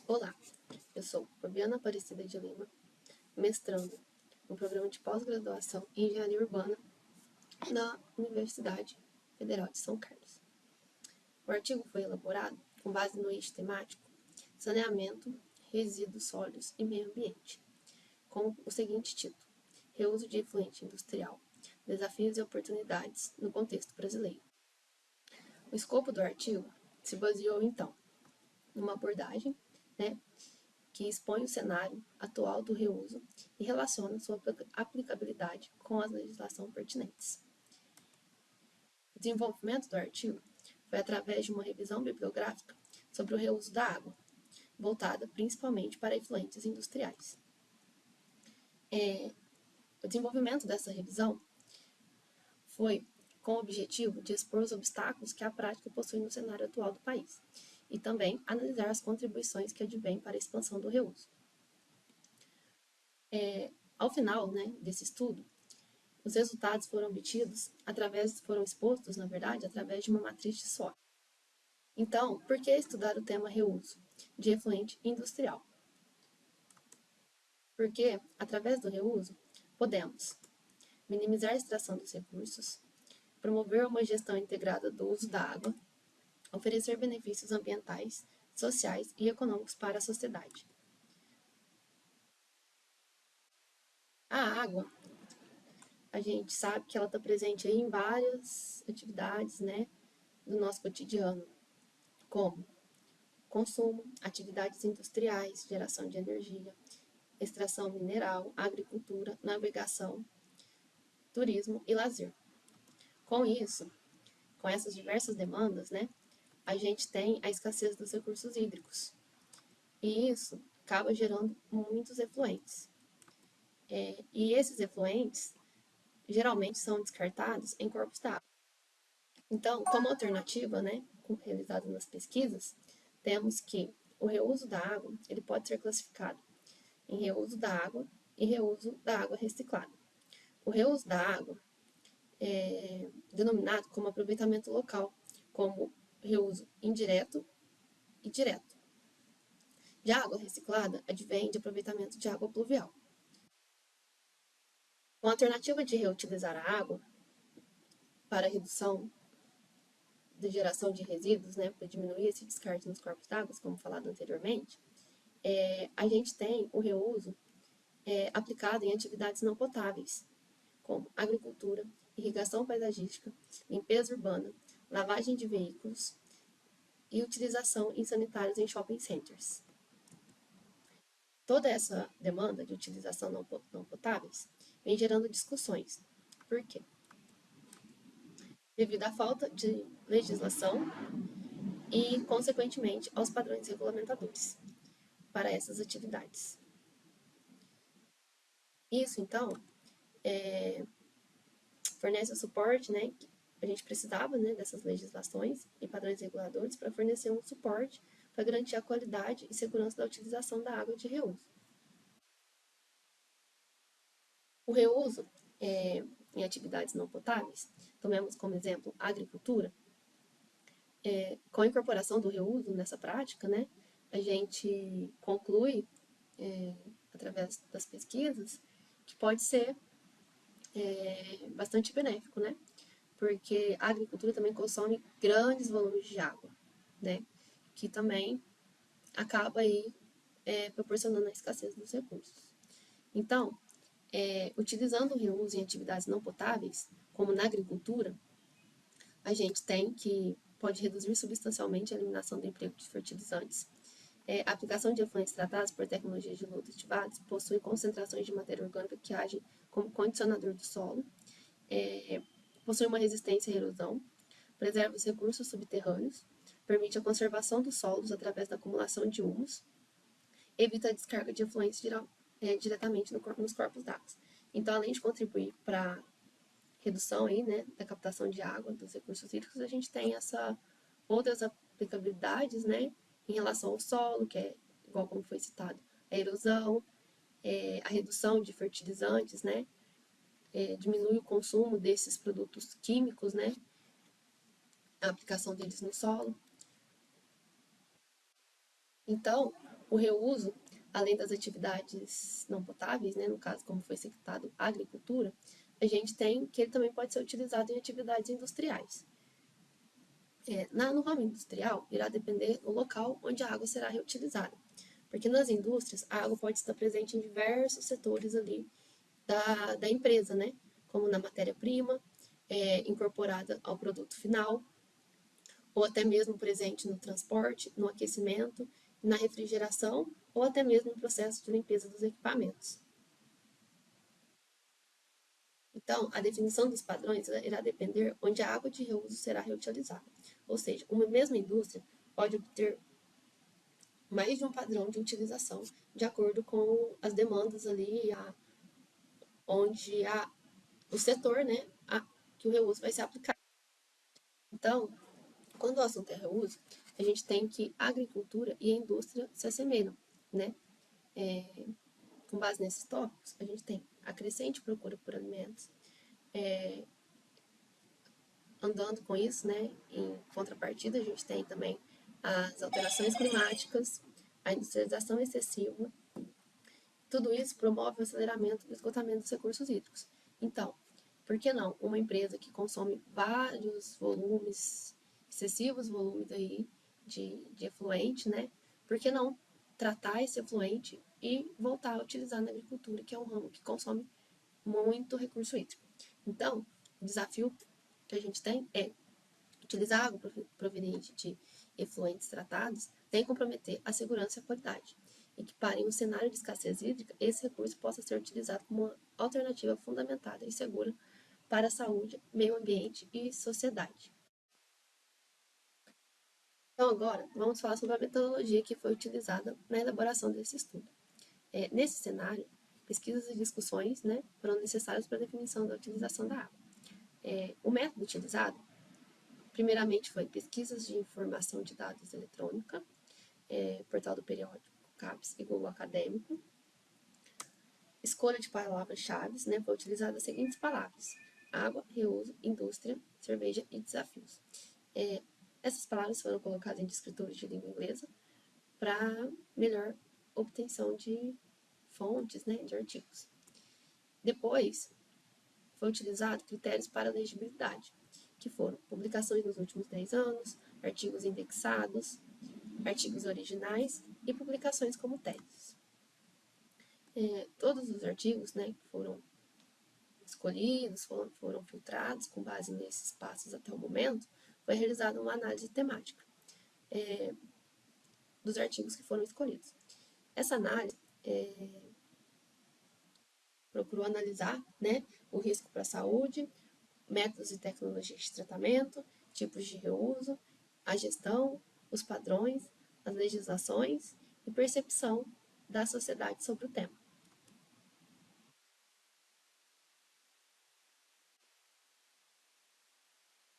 Olá, eu sou Fabiana Aparecida de Lima, mestrando no programa de pós-graduação em Engenharia Urbana na Universidade Federal de São Carlos. O artigo foi elaborado com base no eixo temático Saneamento, Resíduos Sólidos e Meio Ambiente, com o seguinte título: Reuso de efluente industrial, desafios e oportunidades no contexto brasileiro. O escopo do artigo se baseou, então, numa abordagem, que expõe o cenário atual do reuso e relaciona sua aplicabilidade com as legislações pertinentes. O desenvolvimento do artigo foi através de uma revisão bibliográfica sobre o reuso da água, voltada principalmente para efluentes industriais. O desenvolvimento dessa revisão foi com o objetivo de expor os obstáculos que a prática possui no cenário atual do país e também analisar as contribuições que advêm para a expansão do reuso. Ao final, desse estudo, os resultados foram obtidos foram expostos, na verdade, através de uma matriz de SWOT. Então, por que estudar o tema reuso de efluente industrial? Porque, através do reuso, podemos minimizar a extração dos recursos, promover uma gestão integrada do uso da água, oferecer benefícios ambientais, sociais e econômicos para a sociedade. A água, a gente sabe que ela está presente aí em várias atividades, do nosso cotidiano, como consumo, atividades industriais, geração de energia, extração mineral, agricultura, navegação, turismo e lazer. Com isso, com essas diversas demandas, a gente tem a escassez dos recursos hídricos. E isso acaba gerando muitos efluentes. E esses efluentes geralmente são descartados em corpos d'água. Então, como alternativa, realizada nas pesquisas, temos que o reuso da água ele pode ser classificado em reuso da água e reuso da água reciclada. O reuso da água é denominado como aproveitamento local, como reuso indireto e direto. Já a água reciclada advém de aproveitamento de água pluvial. Uma alternativa de reutilizar a água para redução de geração de resíduos, para diminuir esse descarte nos corpos d'água, como falado anteriormente, a gente tem o reuso aplicado em atividades não potáveis, como agricultura, irrigação paisagística, limpeza urbana, lavagem de veículos e utilização em sanitários em shopping centers. Toda essa demanda de utilização não potáveis vem gerando discussões. Por quê? Devido à falta de legislação e, consequentemente, aos padrões regulamentadores para essas atividades. Isso, então, fornece o suporte, que a gente precisava, dessas legislações e padrões reguladores para fornecer um suporte para garantir a qualidade e segurança da utilização da água de reuso. O reuso em atividades não potáveis, tomemos como exemplo a agricultura, com a incorporação do reuso nessa prática, a gente conclui, através das pesquisas, que pode ser bastante benéfico, porque a agricultura também consome grandes volumes de água, que também acaba aí proporcionando a escassez dos recursos. Então, utilizando o reuso em atividades não potáveis, como na agricultura, a gente tem que pode reduzir substancialmente a eliminação do emprego de fertilizantes. A aplicação de efluentes tratados por tecnologias de lodo ativados possui concentrações de matéria orgânica que agem como condicionador do solo, possui uma resistência à erosão, preserva os recursos subterrâneos, permite a conservação dos solos através da acumulação de humus, evita a descarga de efluentes diretamente nos corpos d'água. Então, além de contribuir para a redução aí, da captação de água, dos recursos hídricos, a gente tem outras aplicabilidades, em relação ao solo, que é, igual como foi citado, a erosão, a redução de fertilizantes, diminui o consumo desses produtos químicos, a aplicação deles no solo. Então, O reuso, além das atividades não potáveis, né, no caso, como foi citado, a agricultura, a gente tem que ele também pode ser utilizado em atividades industriais. No ramo industrial, irá depender do local onde a água será reutilizada, porque nas indústrias a água pode estar presente em diversos setores ali da empresa, né? Como na matéria-prima, incorporada ao produto final, ou até mesmo presente no transporte, no aquecimento, na refrigeração, ou até mesmo no processo de limpeza dos equipamentos. Então, a definição dos padrões irá depender onde a água de reuso será reutilizada. Ou seja, uma mesma indústria pode obter mais de um padrão de utilização de acordo com as demandas ali, onde o setor, né, que o reuso vai ser aplicado. Então, quando o assunto é reuso, a gente tem que a agricultura e a indústria se assemelham, né? Com base nesses tópicos, a gente tem a crescente procura por alimentos, andando com isso, né? Em contrapartida, a gente tem também as alterações climáticas, a industrialização excessiva. Tudo isso promove o aceleramento do esgotamento dos recursos hídricos. Então, por que não uma empresa que consome vários volumes, excessivos volumes aí de efluente, né? Por que não tratar esse efluente e voltar a utilizar na agricultura, que é um ramo que consome muito recurso hídrico? Então, o desafio que a gente tem é utilizar água proveniente de efluentes tratados sem comprometer a segurança e a qualidade, e que, para em um cenário de escassez hídrica, esse recurso possa ser utilizado como uma alternativa fundamentada e segura para a saúde, meio ambiente e sociedade. Então, agora, vamos falar sobre a metodologia que foi utilizada na elaboração desse estudo. Nesse cenário, pesquisas e discussões, né, foram necessárias para a definição da utilização da água. O método utilizado, primeiramente, foi pesquisas de informação de dados eletrônica, portal do periódico, CAPES e Google Acadêmico. Escolha de palavras-chave, né, foi utilizada as seguintes palavras: água, reuso, indústria, cerveja e desafios. Essas palavras foram colocadas em descritores de língua inglesa para melhor obtenção de fontes, né, de artigos. Depois, foi utilizado critérios para legibilidade, que foram publicações nos últimos 10 anos, artigos indexados, artigos originais e publicações como teses. Todos os artigos, né, que foram escolhidos, foram filtrados com base nesses passos até o momento, foi realizada uma análise temática dos artigos que foram escolhidos. Essa análise procurou analisar, né, o risco para a saúde, métodos e tecnologias de tratamento, tipos de reuso, a gestão, os padrões, as legislações e percepção da sociedade sobre o tema.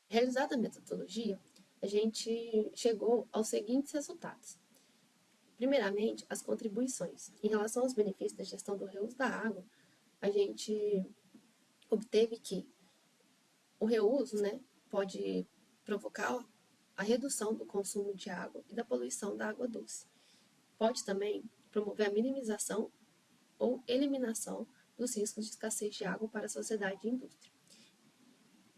Realizada a metodologia, a gente chegou aos seguintes resultados. Primeiramente, as contribuições. Em relação aos benefícios da gestão do reuso da água, a gente obteve que o reuso, né, pode provocar a redução do consumo de água e da poluição da água doce. Pode também promover a minimização ou eliminação dos riscos de escassez de água para a sociedade e indústria.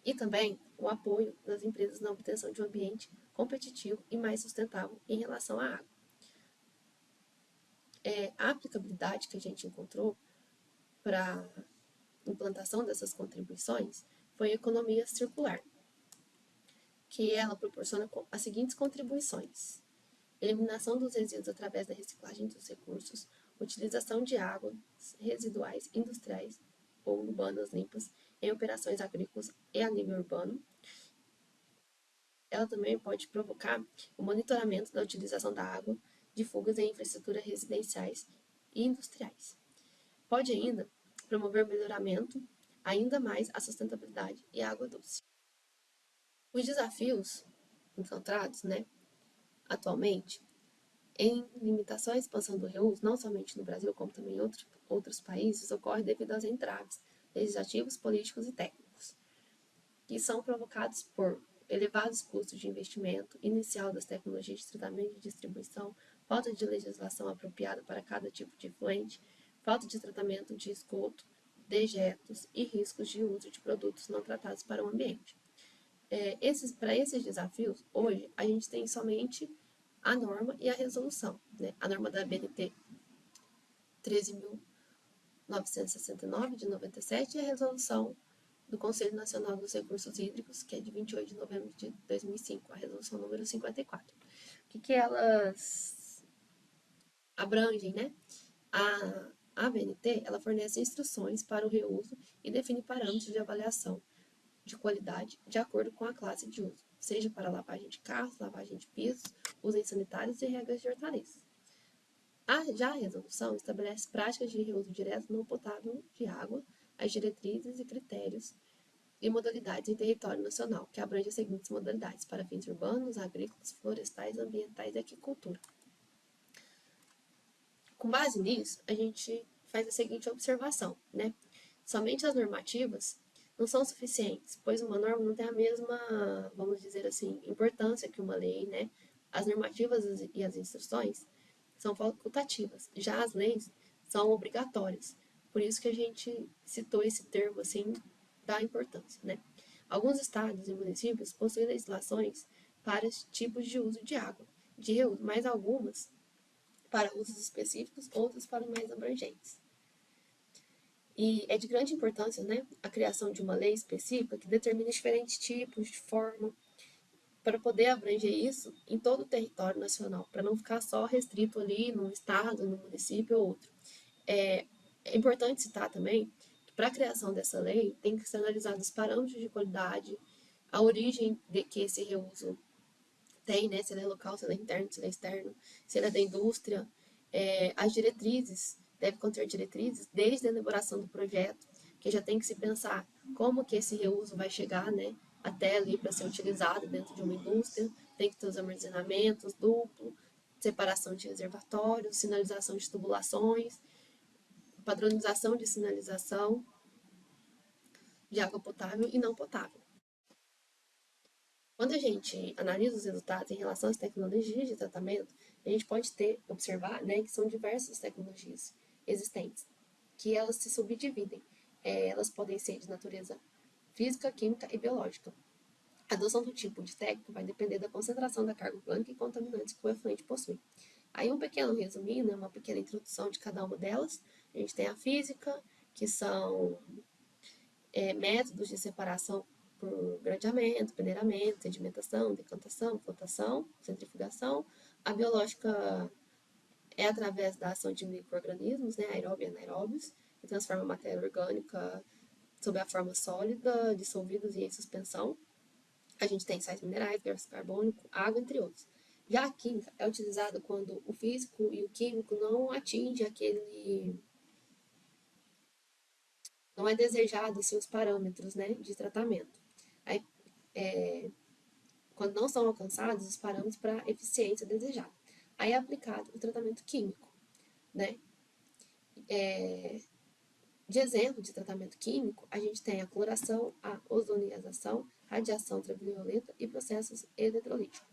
E também o apoio das empresas na obtenção de um ambiente competitivo e mais sustentável em relação à água. A aplicabilidade que a gente encontrou para a implantação dessas contribuições foi a economia circular, que ela proporciona as seguintes contribuições: eliminação dos resíduos através da reciclagem dos recursos, utilização de águas residuais industriais ou urbanas limpas em operações agrícolas e a nível urbano. Ela também pode provocar o monitoramento da utilização da água de fugas em infraestruturas residenciais e industriais. Pode ainda promover o melhoramento ainda mais a sustentabilidade e a água doce. Os desafios encontrados, né, atualmente, em limitação à expansão do reuso, não somente no Brasil, como também em outros países, ocorre devido aos entraves legislativos, políticos e técnicos, que são provocados por elevados custos de investimento inicial das tecnologias de tratamento e distribuição, falta de legislação apropriada para cada tipo de efluente, falta de tratamento de esgoto, dejetos e riscos de uso de produtos não tratados para o ambiente. Para esses desafios, hoje, a gente tem somente a norma e a resolução, né? A norma da BNT 13.969, de 97, e a resolução do Conselho Nacional dos Recursos Hídricos, que é de 28 de novembro de 2005, a resolução número 54. O que elas abrangem, né? A ABNT, ela fornece instruções para o reuso e define parâmetros de avaliação de qualidade de acordo com a classe de uso, seja para lavagem de carros, lavagem de pisos, usos sanitários e regas de hortaliças. Já a resolução estabelece práticas de reuso direto não potável de água, as diretrizes e critérios e modalidades em território nacional, que abrange as seguintes modalidades: para fins urbanos, agrícolas, florestais, ambientais e aquicultura. Com base nisso, a gente faz a seguinte observação, né? Somente as normativas não são suficientes, pois uma norma não tem a mesma, vamos dizer assim, importância que uma lei, né? As normativas e as instruções são facultativas, já as leis são obrigatórias. Por isso que a gente citou esse termo, assim, da importância, né? Alguns estados e municípios possuem legislações para tipos de uso de água, de reuso, mas algumas para usos específicos, outras para mais abrangentes. E é de grande importância, né, a criação de uma lei específica que determine diferentes tipos de forma para poder abranger isso em todo o território nacional, para não ficar só restrito ali num estado, num município ou outro. É importante citar também que para a criação dessa lei tem que ser analisados os parâmetros de qualidade, a origem de que esse reuso tem, né, se ele é local, se ele é interno, se ele é externo, se ele é da indústria, as diretrizes, deve conter diretrizes desde a elaboração do projeto, que já tem que se pensar como que esse reuso vai chegar, né, até ali para ser utilizado dentro de uma indústria, tem que ter os armazenamentos duplo, separação de reservatórios, sinalização de tubulações, padronização de sinalização de água potável e não potável. Quando a gente analisa os resultados em relação às tecnologias de tratamento, a gente pode observar, né, que são diversas tecnologias existentes, que elas se subdividem. Elas podem ser de natureza física, química e biológica. A adoção do tipo de técnica vai depender da concentração da carga orgânica e contaminantes que o efluente possui. Aí um pequeno resuminho, né, uma pequena introdução de cada uma delas. A gente tem a física, que são métodos de separação por gradeamento, peneiramento, sedimentação, decantação, flotação, centrifugação. A biológica é através da ação de micro-organismos, né, aeróbios e anaeróbios, que transforma a matéria orgânica sob a forma sólida, dissolvidos e em suspensão. A gente tem sais minerais, gás carbônico, água, entre outros. Já a química é utilizada quando o físico e o químico não atingem aquele... não é desejado assim, os parâmetros, né, de tratamento. Aí, quando não são alcançados os parâmetros para eficiência desejada. Aí é aplicado o tratamento químico, né? De exemplo de tratamento químico, a gente tem a cloração, a ozonização, radiação ultravioleta e processos eletrolíticos.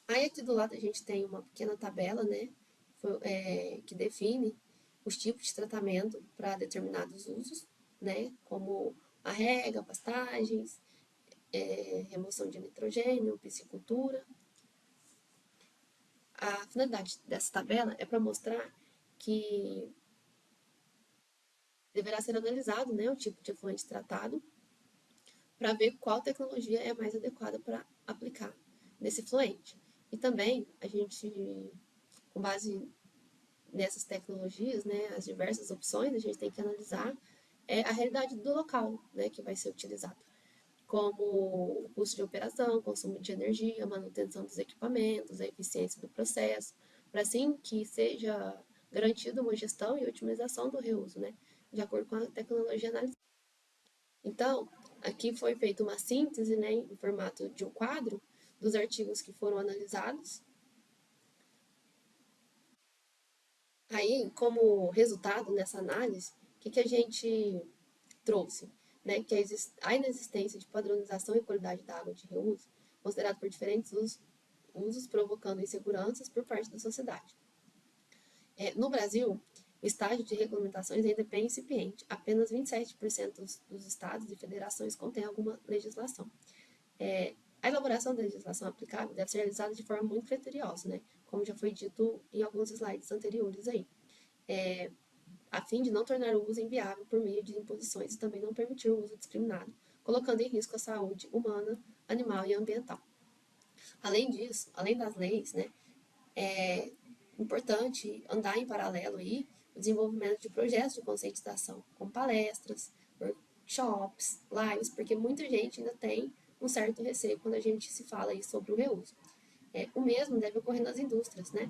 Aí aqui do lado a gente tem uma pequena tabela, né, que define os tipos de tratamento para determinados usos, né, como a rega, pastagens, remoção de nitrogênio, piscicultura. A finalidade dessa tabela é para mostrar que deverá ser analisado, né, o tipo de efluente tratado para ver qual tecnologia é mais adequada para aplicar nesse efluente. E também a gente, com base nessas tecnologias, né, as diversas opções, a gente tem que analisar a realidade do local, né, que vai ser utilizado, como custo de operação, consumo de energia, manutenção dos equipamentos, a eficiência do processo, para assim que seja garantida uma gestão e otimização do reuso, né, de acordo com a tecnologia analisada. Então, aqui foi feita uma síntese, né, em formato de um quadro, dos artigos que foram analisados. Aí, como resultado nessa análise, o que a gente trouxe? Né, que a inexistência de padronização e qualidade da água de reuso, considerado por diferentes usos, usos, provocando inseguranças por parte da sociedade. No Brasil, o estágio de regulamentações ainda é bem incipiente. Apenas 27% dos estados e federações contêm alguma legislação. A elaboração da legislação aplicável deve ser realizada de forma muito criteriosa, né? Como já foi dito em alguns slides anteriores aí. A fim de não tornar o uso inviável por meio de imposições e também não permitir o uso discriminado, colocando em risco a saúde humana, animal e ambiental. Além disso, além das leis, né, é importante andar em paralelo aí o desenvolvimento de projetos de conscientização, como palestras, workshops, lives, porque muita gente ainda tem um certo receio quando a gente se fala aí sobre o reuso. O mesmo deve ocorrer nas indústrias, né?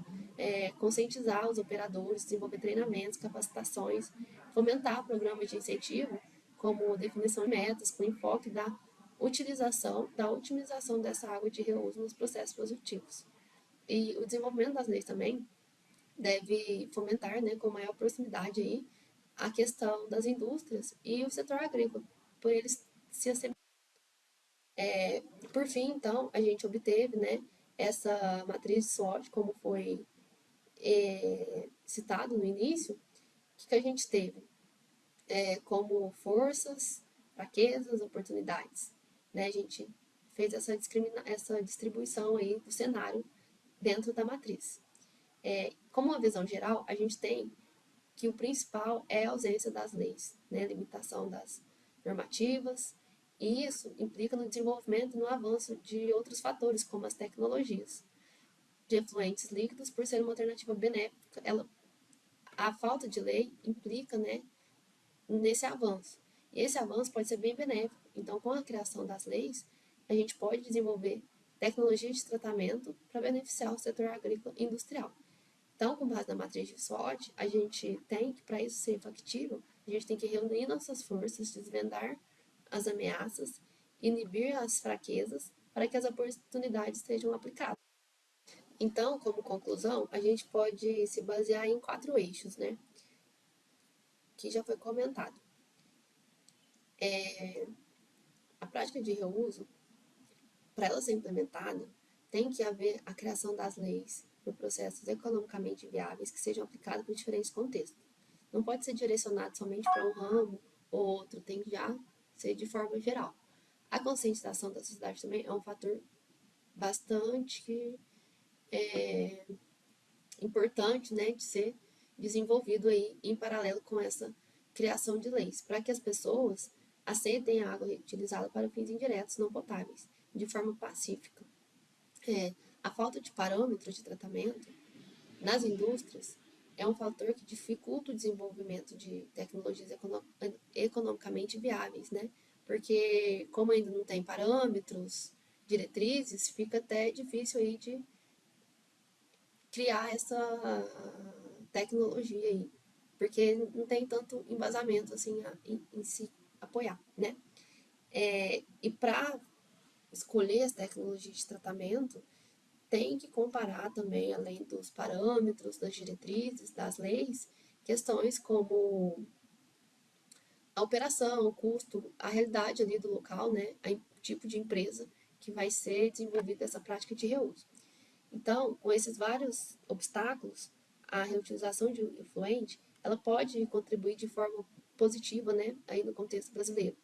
Conscientizar os operadores, desenvolver treinamentos, capacitações, fomentar programas de incentivo, como definição de metas, com enfoque da otimização dessa água de reuso nos processos produtivos. E o desenvolvimento das leis também deve fomentar, né, com maior proximidade aí, a questão das indústrias e o setor agrícola, por eles se assemelharem. Por fim, então, a gente obteve, né, essa matriz de SWOT, como foi citado no início, que a gente teve como forças, fraquezas, oportunidades. Né? A gente fez essa distribuição aí do cenário dentro da matriz. Como uma visão geral, a gente tem que o principal é a ausência das leis, né? Limitação das normativas, e isso implica no desenvolvimento e no avanço de outros fatores, como as tecnologias de efluentes líquidos, por ser uma alternativa benéfica. A falta de lei implica, né, nesse avanço. E esse avanço pode ser bem benéfico. Então, com a criação das leis, a gente pode desenvolver tecnologias de tratamento para beneficiar o setor agrícola e industrial. Então, com base na matriz de SWOT, a gente tem que, para isso ser factível, a gente tem que reunir nossas forças, desvendar as ameaças, inibir as fraquezas, para que as oportunidades sejam aplicadas. Então, como conclusão, a gente pode se basear em 4 eixos, né? Que já foi comentado. A prática de reuso, para ela ser implementada, tem que haver a criação das leis por processos economicamente viáveis que sejam aplicados para diferentes contextos. Não pode ser direcionado somente para um ramo ou outro, tem que já ser de forma geral. A conscientização da sociedade também é um fator bastante importante, né, de ser desenvolvido aí em paralelo com essa criação de leis, para que as pessoas aceitem a água utilizada para fins indiretos não potáveis, de forma pacífica. A falta de parâmetros de tratamento nas indústrias é um fator que dificulta o desenvolvimento de tecnologias economicamente viáveis, né? Porque como ainda não tem parâmetros, diretrizes, fica até difícil aí de criar essa tecnologia aí, porque não tem tanto embasamento assim em se apoiar, né? E para escolher as tecnologias de tratamento, tem que comparar também, além dos parâmetros, das diretrizes, das leis, questões como a operação, o custo, a realidade ali do local, né? O tipo de empresa que vai ser desenvolvida essa prática de reuso. Então, com esses vários obstáculos, a reutilização de efluente, ela pode contribuir de forma positiva, né, aí no contexto brasileiro,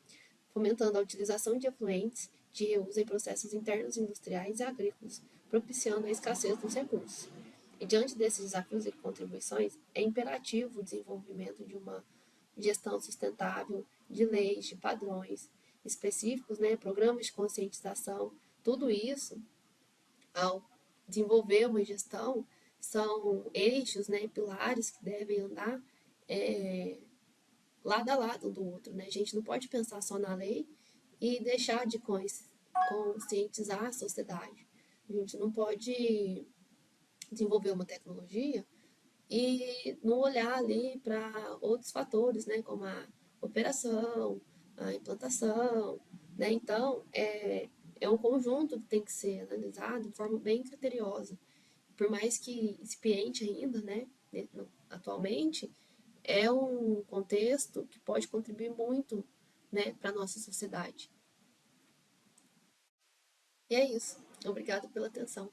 fomentando a utilização de efluentes de reuso em processos internos industriais e agrícolas, propiciando a escassez dos recursos. E diante desses desafios e contribuições, é imperativo o desenvolvimento de uma gestão sustentável, de leis, de padrões específicos, né, programas de conscientização, tudo isso ao desenvolver uma gestão, são eixos, né, pilares que devem andar lado a lado do outro. Né? A gente não pode pensar só na lei e deixar de conscientizar a sociedade. A gente não pode desenvolver uma tecnologia e não olhar ali para outros fatores, né, como a operação, a implantação, né? Então, é um conjunto que tem que ser analisado de forma bem criteriosa. Por mais que incipiente ainda, né, atualmente, é um contexto que pode contribuir muito, né, para a nossa sociedade. E é isso. Obrigada pela atenção.